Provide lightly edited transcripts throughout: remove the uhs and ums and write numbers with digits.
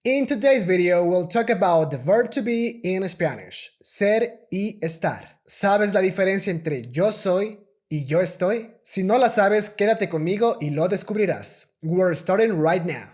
In today's video, we'll talk about the verb to be in Spanish, ser y estar. ¿Sabes la diferencia entre yo soy y yo estoy? Si no la sabes, quédate conmigo y lo descubrirás. We're starting right now.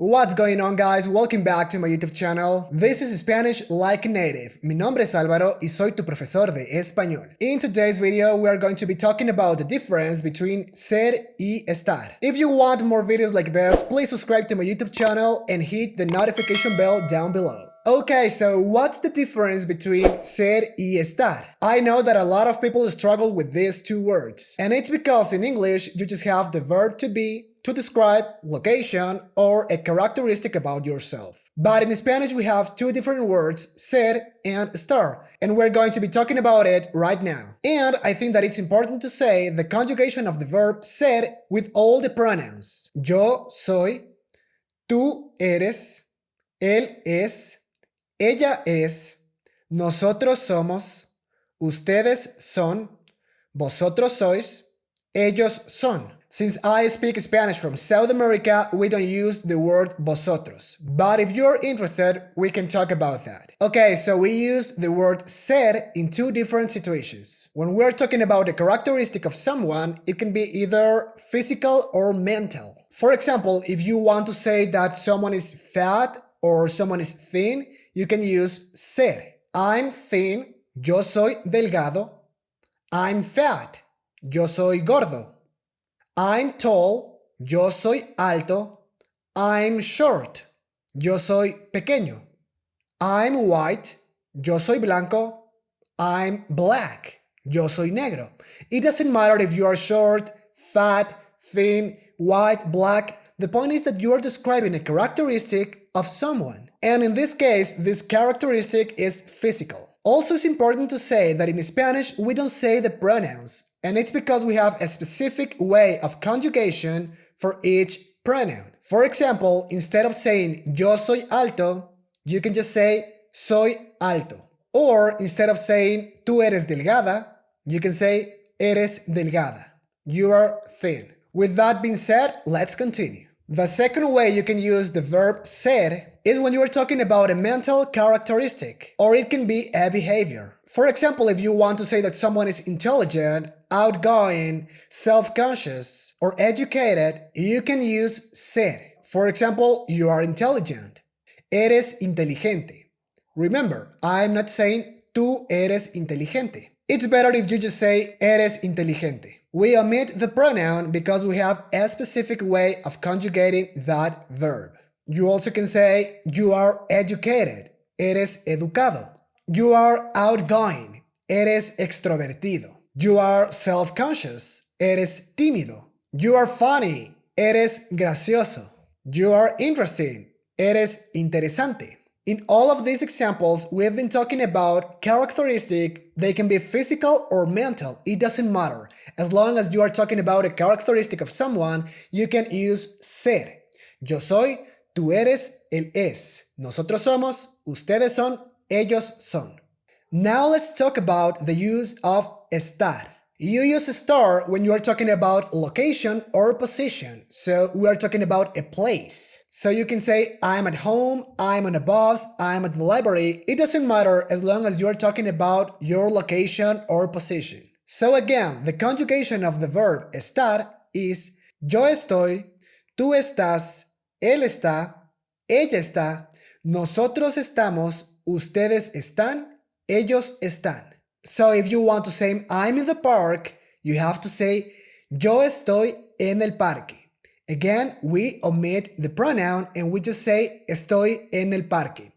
What's going on, guys? Welcome back to my YouTube channel. This is Spanish Like a Native. Mi nombre es Álvaro y soy tu profesor de español. In today's video, we are going to be talking about the difference between ser y estar. If you want more videos like this, please subscribe to my YouTube channel and hit the notification bell down below. Okay, so what's the difference between ser y estar? I know that a lot of people struggle with these two words, and it's because in English you just have the verb to be to describe location or a characteristic about yourself. But in Spanish we have two different words, ser and estar, and we're going to be talking about it right now. And I think that it's important to say the conjugation of the verb ser with all the pronouns. Yo soy, tú eres, él es, ella es, nosotros somos, ustedes son, vosotros sois, ellos son. Since I speak Spanish from South America, we don't use the word vosotros. But if you're interested, we can talk about that. Okay, so we use the word ser in two different situations. When we're talking about a characteristic of someone, it can be either physical or mental. For example, if you want to say that someone is fat or someone is thin, you can use ser. I'm thin, yo soy delgado. I'm fat, yo soy gordo. I'm tall, yo soy alto. I'm short, yo soy pequeño. I'm white, yo soy blanco. I'm black, yo soy negro. It doesn't matter if you are short, fat, thin, white, black. The point is that you are describing a characteristic of someone. And in this case, this characteristic is physical. Also, it's important to say that in Spanish, we don't say the pronouns, and it's because we have a specific way of conjugation for each pronoun. For example, instead of saying yo soy alto, you can just say soy alto. Or instead of saying tú eres delgada, you can say eres delgada. You are thin. With that being said, let's continue. The second way you can use the verb ser is when you are talking about a mental characteristic, or it can be a behavior. For example, if you want to say that someone is intelligent, outgoing, self-conscious, or educated, you can use ser. For example, you are intelligent. Eres inteligente. Remember, I'm not saying tú eres inteligente. It's better if you just say eres inteligente. We omit the pronoun because we have a specific way of conjugating that verb. You also can say you are educated, eres educado. You are outgoing, eres extrovertido. You are self-conscious, eres tímido. You are funny, eres gracioso. You are interesting, eres interesante. In all of these examples, we've been talking about characteristics. They can be physical or mental, it doesn't matter. As long as you are talking about a characteristic of someone, you can use ser. Yo soy, tú eres, él es. Nosotros somos, ustedes son, ellos son. Now let's talk about the use of estar. You use estar when you are talking about location or position. So we are talking about a place. So you can say, I'm at home, I'm on a bus, I'm at the library. It doesn't matter as long as you are talking about your location or position. So again, the conjugation of the verb estar is yo estoy, tú estás, él está, ella está, nosotros estamos, ustedes están, ellos están. So if you want to say I'm in the park, you have to say yo estoy en el parque. Again, we omit the pronoun and we just say estoy en el parque.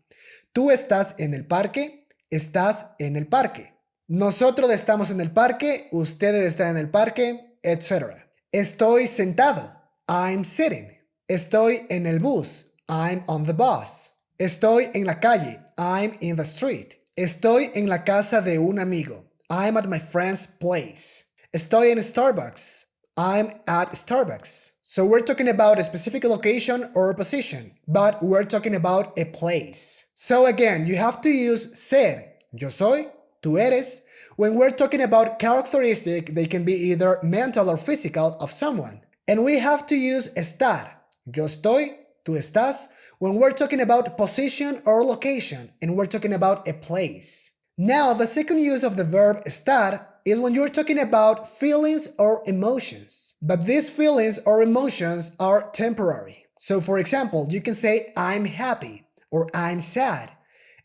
Tú estás en el parque, estás en el parque. Nosotros estamos en el parque, ustedes están en el parque, etc. Estoy sentado, I'm sitting. Estoy en el bus, I'm on the bus. Estoy en la calle, I'm in the street. Estoy en la casa de un amigo, I'm at my friend's place. Estoy en Starbucks, I'm at Starbucks. So we're talking about a specific location or position, but we're talking about a place. So again, you have to use ser, yo soy, tú eres. When we're talking about characteristic, they can be either mental or physical of someone. And we have to use estar, yo estoy, tú estás, when we're talking about position or location, and we're talking about a place. Now, the second use of the verb estar is when you're talking about feelings or emotions. But these feelings or emotions are temporary. So for example, you can say I'm happy or I'm sad.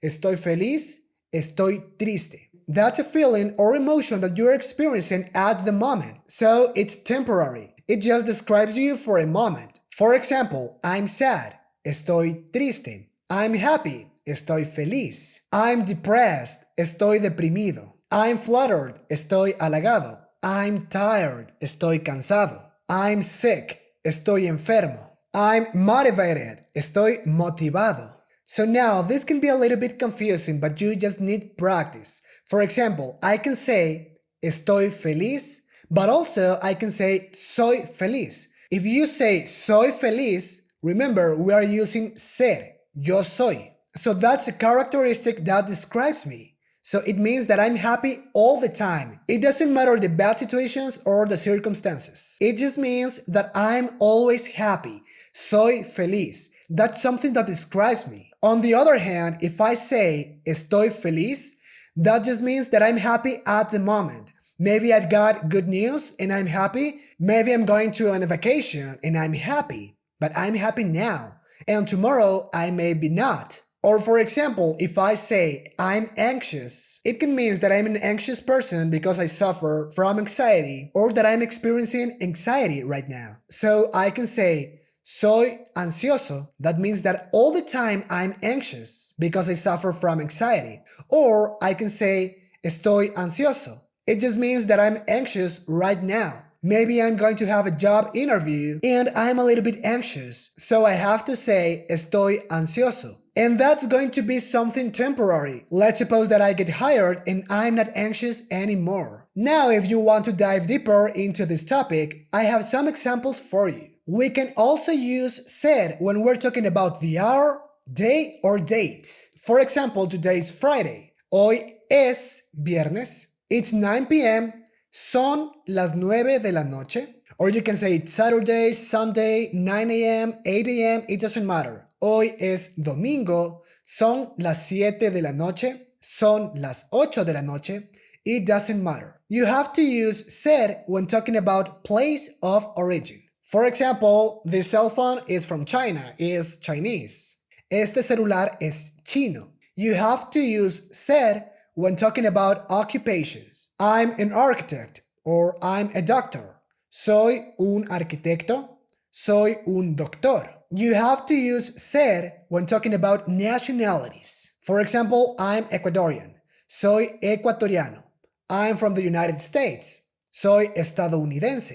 Estoy feliz, estoy triste. That's a feeling or emotion that you're experiencing at the moment. So it's temporary. It just describes you for a moment. For example, I'm sad, estoy triste. I'm happy, estoy feliz. I'm depressed, estoy deprimido. I'm flattered, estoy halagado. I'm tired, estoy cansado. I'm sick, estoy enfermo. I'm motivated, estoy motivado. So now this can be a little bit confusing, but you just need practice. For example, I can say estoy feliz, but also I can say soy feliz. If you say soy feliz, remember we are using ser, yo soy. So that's a characteristic that describes me. So it means that I'm happy all the time. It doesn't matter the bad situations or the circumstances. It just means that I'm always happy. Soy feliz. That's something that describes me. On the other hand, if I say estoy feliz, that just means that I'm happy at the moment. Maybe I've got good news and I'm happy. Maybe I'm going to on a vacation and I'm happy. But I'm happy now. And tomorrow I may be not. Or for example, if I say I'm anxious, it can mean that I'm an anxious person because I suffer from anxiety or that I'm experiencing anxiety right now. So I can say soy ansioso. That means that all the time I'm anxious because I suffer from anxiety. Or I can say estoy ansioso. It just means that I'm anxious right now. Maybe I'm going to have a job interview and I'm a little bit anxious. So I have to say estoy ansioso. And that's going to be something temporary. Let's suppose that I get hired and I'm not anxious anymore. Now, if you want to dive deeper into this topic, I have some examples for you. We can also use ser when we're talking about the hour, day, or date. For example, today is Friday. Hoy es viernes. It's 9 p.m. Son las 9 de la noche. Or you can say it's Saturday, Sunday, 9 a.m., 8 a.m. It doesn't matter. Hoy es domingo. Son las 7 de la noche. Son las 8 de la noche. It doesn't matter. You have to use ser when talking about place of origin. For example, this cell phone is from China, is Chinese. Este celular es chino. You have to use ser when talking about occupations. I'm an architect or I'm a doctor. Soy un arquitecto. Soy un doctor. You have to use ser when talking about nationalities. For example, I'm Ecuadorian. Soy ecuatoriano. I'm from the United States. Soy estadounidense.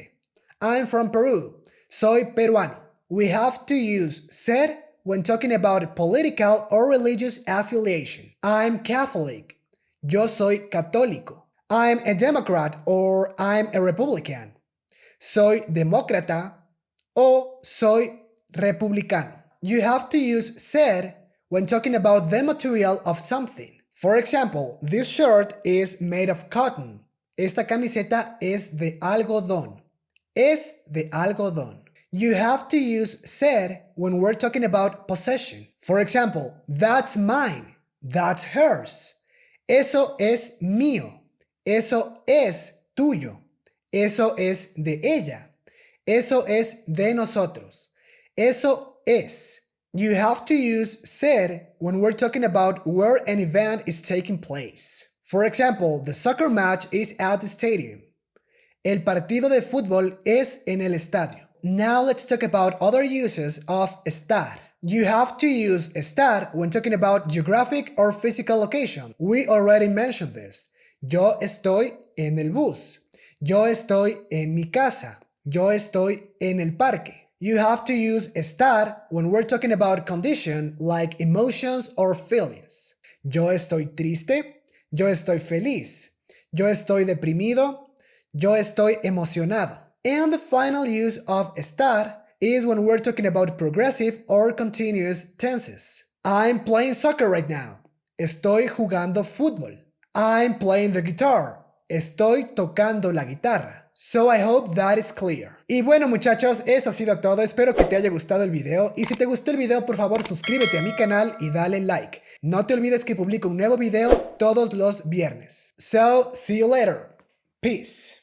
I'm from Peru. Soy peruano. We have to use ser when talking about political or religious affiliation. I'm Catholic. Yo soy católico. I'm a Democrat or I'm a Republican. Soy demócrata o soy republicano. You have to use ser when talking about the material of something. For example, this shirt is made of cotton. Esta camiseta es de algodón. Es de algodón. You have to use ser when we're talking about possession. For example, that's mine. That's hers. Eso es mío. Eso es tuyo. Eso es de ella. Eso es de nosotros. Eso es. You have to use ser when we're talking about where an event is taking place. For example, the soccer match is at the stadium. El partido de fútbol es en el estadio. Now let's talk about other uses of estar. You have to use estar when talking about geographic or physical location. We already mentioned this. Yo estoy en el bus. Yo estoy en mi casa. Yo estoy en el parque. You have to use estar when we're talking about condition like emotions or feelings. Yo estoy triste. Yo estoy feliz. Yo estoy deprimido. Yo estoy emocionado. And the final use of estar is when we're talking about progressive or continuous tenses. I'm playing soccer right now. Estoy jugando fútbol. I'm playing the guitar. Estoy tocando la guitarra. So I hope that is clear. Y bueno muchachos, eso ha sido todo, espero que te haya gustado el video y si te gustó el video por favor suscríbete a mi canal y dale like. No te olvides que publico un nuevo video todos los viernes. So, see you later. Peace.